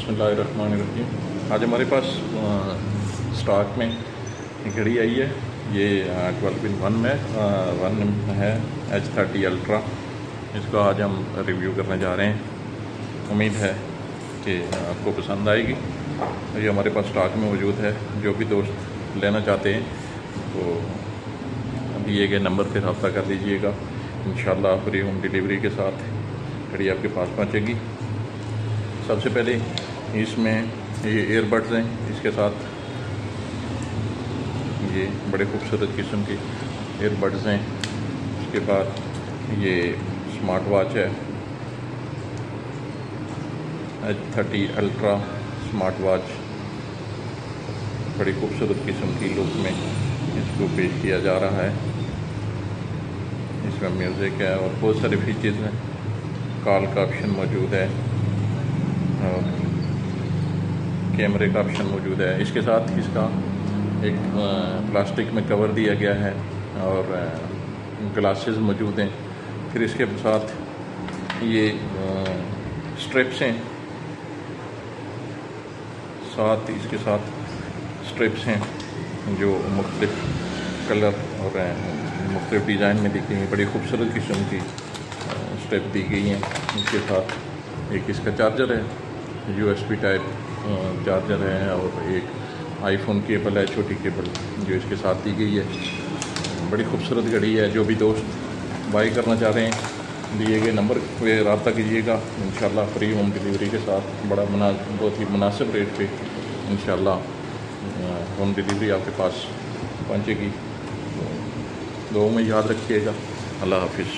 बिस्मिल्लाहिर्रहमानिर्रहीम। आज हमारे पास स्टॉक में घड़ी आई है। ये 12-in-1 में है H30 अल्ट्रा। इसको आज हम रिव्यू करने जा रहे हैं। उम्मीद है कि आपको पसंद आएगी। ये हमारे पास स्टॉक में मौजूद है। जो भी दोस्त लेना चाहते हैं तो दिए गए नंबर पर रब्ता कर लीजिएगा। इंशाल्लाह फ्री होम डिलीवरी के साथ घड़ी आपके पास पहुंचेगी। सबसे पहले इसमें ये ईयरबड्स हैं, इसके साथ ये बड़े खूबसूरत किस्म के ईयरबड्स हैं। उसके बाद ये स्मार्ट वॉच है H30 अल्ट्रा स्मार्ट वॉच। बड़ी खूबसूरत किस्म की लुक में इसको पेश किया जा रहा है। इसमें म्यूज़िक है और बहुत सारे फीचर्स हैं। कॉल का ऑप्शन मौजूद है और कैमरे का ऑप्शन मौजूद है। इसके साथ इसका एक प्लास्टिक में कवर दिया गया है और ग्लासेस मौजूद हैं। फिर इसके साथ ये स्ट्रिप्स हैं, इसके साथ स्ट्रिप्स हैं जो मुख्तलिफ कलर और मुख्तलिफ डिज़ाइन में दिखी हैं। बड़ी खूबसूरत किस्म की स्ट्रिप दी गई हैं। इसके साथ एक इसका चार्जर है, USB टाइप चार्जर है और एक आईफोन केबल है, छोटी केबल जो इसके साथ दी गई है। बड़ी खूबसूरत घड़ी है। जो भी दोस्त बाई करना चाह रहे हैं दिए गए नंबर पे रब्ता कीजिएगा। इंशाल्लाह फ्री होम डिलीवरी के साथ बहुत ही मुनासिब रेट पे इंशाल्लाह होम डिलीवरी आपके पास पहुंचेगी। दुआ में याद रखिएगा। अल्लाह हाफिज़।